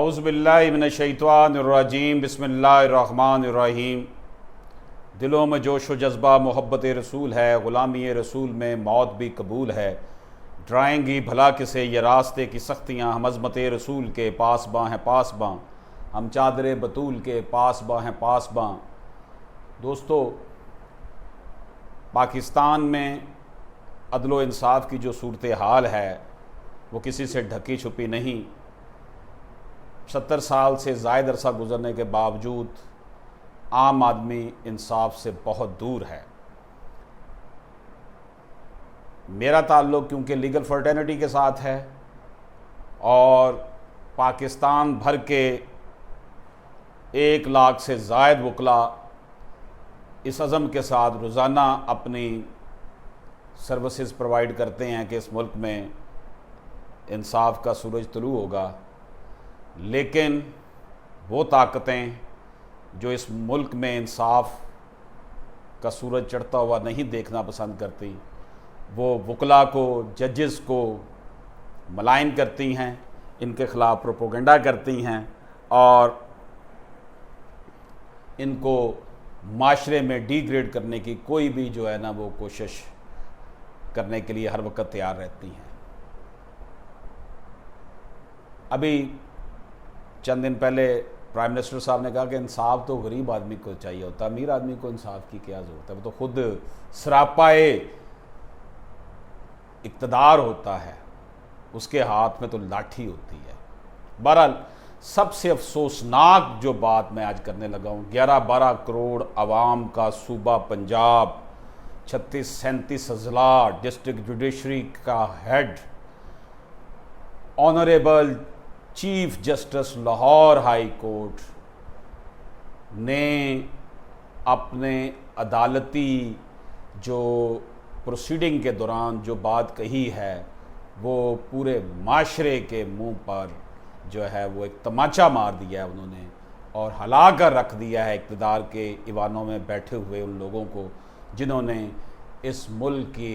औज़ुबिल्लाहि मिनश्शैतानिर्रजीम बिस्मिल्लाहिर्रहमानिर्रहीम। दिलों में जोश व जज्बा मोहब्बत रसूल है, ग़ुलामी रसूल में मौत भी कबूल है। ड्राएंगी भला किसे ये रास्ते की सख्तियाँ, हम अज़मत रसूल के पास बाँ हैं पास बाँ, हम चादर बतूल के पास बाँ हैं पास बाँ। दोस्तों, पाकिस्तान में अदल व इंसाफ की जो सूरत हाल है वो किसी से ढकी छुपी नहीं। 70 साल से ज़ायद अरसा गुजरने के बावजूद आम आदमी इंसाफ से बहुत दूर है। मेरा ताल्लुक़ क्योंकि लीगल फर्टर्निटी के साथ है और पाकिस्तान भर के 1 लाख से ज़ायद वकला इस अज़म के साथ रोज़ाना अपनी सर्विसेज प्रोवाइड करते हैं कि इस मुल्क में इंसाफ का सूरज तुलू होगा, लेकिन वो ताकतें जो इस मुल्क में इंसाफ का सूरज चढ़ता हुआ नहीं देखना पसंद करती, वो वकला को, जजेस को मलाइन करती हैं, इनके ख़िलाफ़ प्रोपोगंडा करती हैं और इनको माशरे में डिग्रेड करने की कोई भी जो है ना वो कोशिश करने के लिए हर वक्त तैयार रहती हैं। अभी चंद दिन पहले प्राइम मिनिस्टर साहब ने कहा कि इंसाफ तो गरीब आदमी को चाहिए होता, अमीर आदमी को इंसाफ की क्या ज़रूरत है, वो तो खुद सरापाए इक़्तिदार होता है, उसके हाथ में तो लाठी होती है। बहरहाल, सबसे अफसोसनाक जो बात मैं आज करने लगा हूँ, 11-12 करोड़ आवाम का सूबा पंजाब, 36-37 अजला, डिस्ट्रिक्ट जुडिशरी का head, honourable chief justice Lahore high court ने अपने अदालती जो प्रोसीडिंग के दौरान जो बात कही है वो पूरे माशरे के मुंह पर जो है वो एक तमाचा मार दिया है उन्होंने, और हला कर रख दिया है इक़्तिदार के ईवानों में बैठे हुए उन लोगों को जिन्होंने इस मुल्क की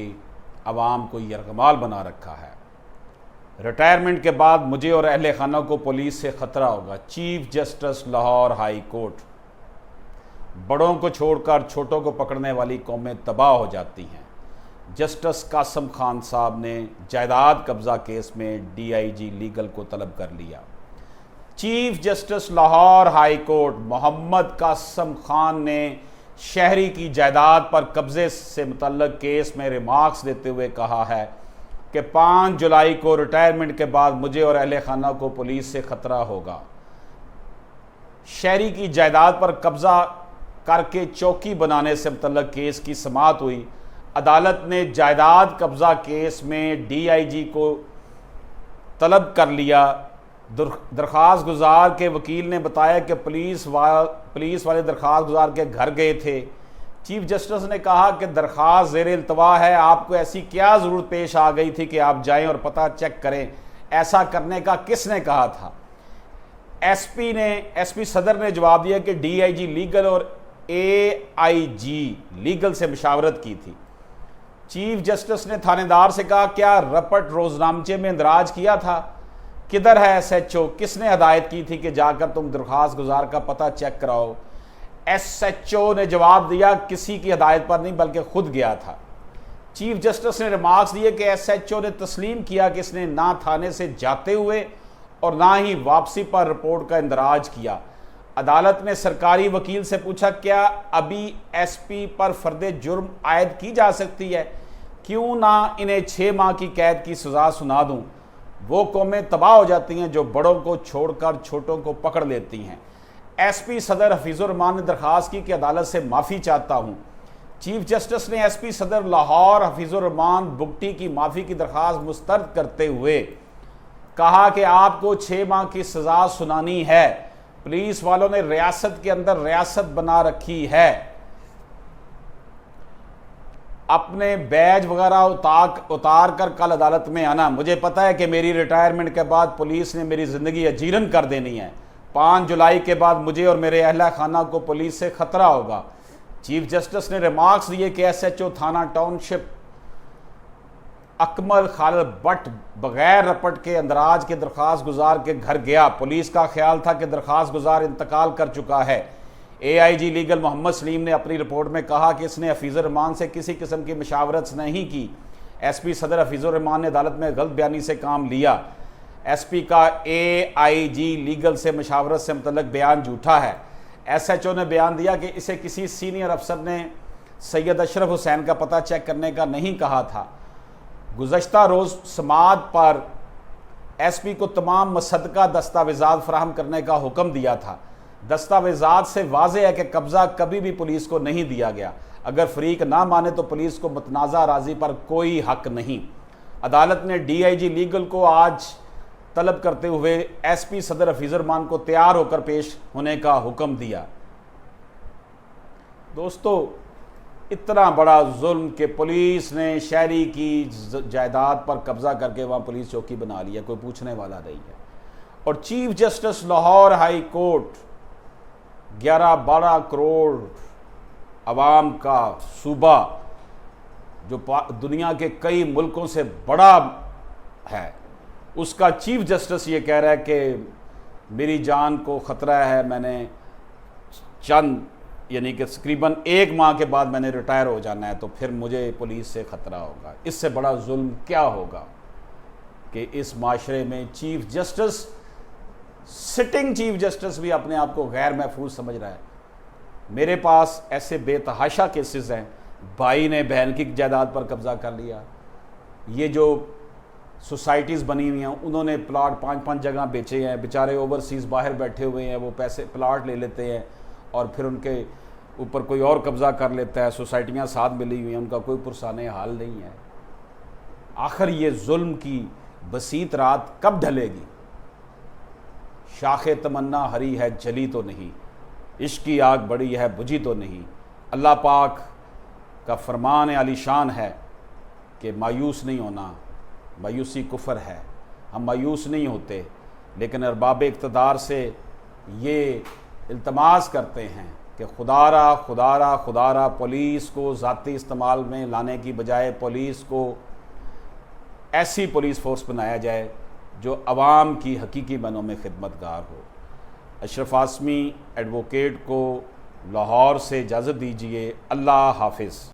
आवाम को यरगमाल बना रखा है। रिटायरमेंट के बाद मुझे और अहले खाना को पुलिस से ख़तरा होगा। Chief justice Lahore high court, बड़ों को छोड़कर छोटों को पकड़ने वाली कौमें तबाह हो जाती हैं। जस्टिस कासम खान साहब ने जायदाद कब्ज़ा केस में DIG लीगल को तलब कर लिया। Chief justice Lahore high court Mohammad Kasam Khan ने शहरी की जायदाद पर कब्ज़े से मुतल्लक केस में रिमार्क्स देते हुए कहा है कि 5 जुलाई को रिटायरमेंट के बाद मुझे और अहले खाना को पुलिस से ख़तरा होगा। शहरी की जायदाद पर कब्ज़ा करके चौकी बनाने से मुतल्लक केस की समाअत हुई। अदालत ने जायदाद कब्ज़ा केस में DIG को तलब कर लिया। दरख्वास्त गुजार के वकील ने बताया कि पुलिस वाले दरख्वास्त गुजार के घर गए थे। चीफ जस्टिस ने कहा कि दरख्वास्त ज़ेर इल्तवा है, आपको ऐसी क्या ज़रूरत पेश आ गई थी कि आप जाएं और पता चेक करें, ऐसा करने का किसने कहा था। SP सदर ने जवाब दिया कि DIG लीगल और AIG लीगल से मशावरत की थी। चीफ जस्टिस ने थानेदार से कहा, क्या रपट रोजनामचे में इंदराज किया था, किधर है SHO, किसने हदायत की थी कि जाकर तुम दरख्वास्त गुजार का पता चेक कराओ। SHO ने जवाब दिया, किसी की हदायत पर नहीं बल्कि खुद गया था। चीफ जस्टिस ने रिमार्क्स दिए कि SHO ने तस्लीम किया कि इसने ना थाने से जाते हुए और ना ही वापसी पर रिपोर्ट का इंदराज किया। अदालत ने सरकारी वकील से पूछा, क्या अभी SP पर फर्दे जुर्म आयद की जा सकती है, क्यों ना इन्हें 6 माह की कैद की सज़ा सुना दूं। वो कौमें तबाह हो जाती हैं जो बड़ों को छोड़कर छोटों को पकड़ लेती हैं। SP सदर हफीज़ुर रहमान ने दरख्वास्त की कि अदालत से माफ़ी चाहता हूँ। चीफ जस्टिस ने SP सदर लाहौर हफीज़ुर रहमान बुगटी की माफ़ी की दरख्वास्त मुस्तरद करते हुए कहा कि आपको 6 माह की सज़ा सुनानी है। पुलिस वालों ने रियासत के अंदर रियासत बना रखी है। अपने बैज वगैरह उतार कर कल अदालत में आना। मुझे पता है कि मेरी रिटायरमेंट के बाद पुलिस ने मेरी ज़िंदगी अजीरन कर देनी है। 5 जुलाई के बाद मुझे और मेरे अहला खाना को पुलिस से ख़तरा होगा। चीफ जस्टिस ने रिमार्क्स दिए कि SHO थाना टाउनशिप अकमल खालिद भट्ट बगैर रपट के अंदराज के दरख्वास्त गुजार के घर गया। पुलिस का ख्याल था कि दरख्वास्त गुजार इंतकाल कर चुका है। AIG लीगल मोहम्मद सलीम ने अपनी रिपोर्ट में कहा कि इसने हफीज़ुर रहमान से किसी किस्म की मशावरत नहीं की। SP सदर हफीज़ुर रहमान ने अदालत में गलत बयानी से काम लिया। SP का AIG लीगल से मशावरत से मुतल्लिक बयान झूठा है। SHO ने बयान दिया कि इसे किसी सीनियर अफसर ने सैयद अशरफ हुसैन का पता चेक करने का नहीं कहा था। गुज़श्ता रोज़ समाअत पर SP को तमाम मुसद्दका दस्तावेज़ात फराहम करने का हुक्म दिया था। दस्तावेज़ात से वाज़ेह है कि कब्ज़ा कभी भी पुलिस को नहीं दिया गया। अगर फरीक ना माने तो पुलिस को मुतनाज़ा राज़ी पर कोई हक नहीं। अदालत ने DIG लीगल को आज तलब करते हुए SP सदर हफीज़ुर रहमान को तैयार होकर पेश होने का हुक्म दिया। दोस्तों, इतना बड़ा जुल्म कि पुलिस ने शहरी की जायदाद पर कब्जा करके वहाँ पुलिस चौकी बना लिया, कोई पूछने वाला नहीं है। और chief justice Lahore high court 11-12 crore अवाम का सूबा जो दुनिया के कई मुल्कों से बड़ा है, उसका चीफ जस्टिस ये कह रहा है कि मेरी जान को ख़तरा है, मैंने चंद यानी कि तकरीबन 1 माह के बाद मैंने रिटायर हो जाना है, तो फिर मुझे पुलिस से ख़तरा होगा। इससे बड़ा जुल्म क्या होगा कि इस माशरे में chief justice, sitting chief justice भी अपने आप को गैर महफूज समझ रहा है। मेरे पास ऐसे बेतहाशा केसेस हैं, भाई ने बहन की जायदाद पर कब्ज़ा कर लिया। ये जो सोसाइटीज़ बनी हुई हैं उन्होंने प्लाट 5-5 जगह बेचे हैं, बेचारे ओवरसीज़ बाहर बैठे हुए हैं, वो पैसे प्लाट ले लेते हैं और फिर उनके ऊपर कोई और कब्ज़ा कर लेता है। सोसाइटियाँ साथ मिली हुई हैं, उनका कोई पुरसाने हाल नहीं है। आखिर ये जुल्म की बसीत रात कब ढलेगी? शाखे तमन्ना हरी है जली तो नहीं, इश्क की आग बड़ी है बुझी तो नहीं। अल्लाह पाक का फरमान आलीशान है कि मायूस नहीं होना, मायूसी कुफर है। हम मायूस नहीं होते, लेकिन अरबाब इक़्तिदार से ये इल्तमास करते हैं कि खुदारा खुदारा खुदारा पुलिस को ज़ाती इस्तेमाल में लाने की बजाय पुलिस को ऐसी पुलिस फोर्स बनाया जाए जो अवाम की हकीकी मानों में खिदमतगार हो। अशरफ आसमी एडवोकेट को लाहौर से इजाज़त दीजिए। अल्लाह हाफिज़।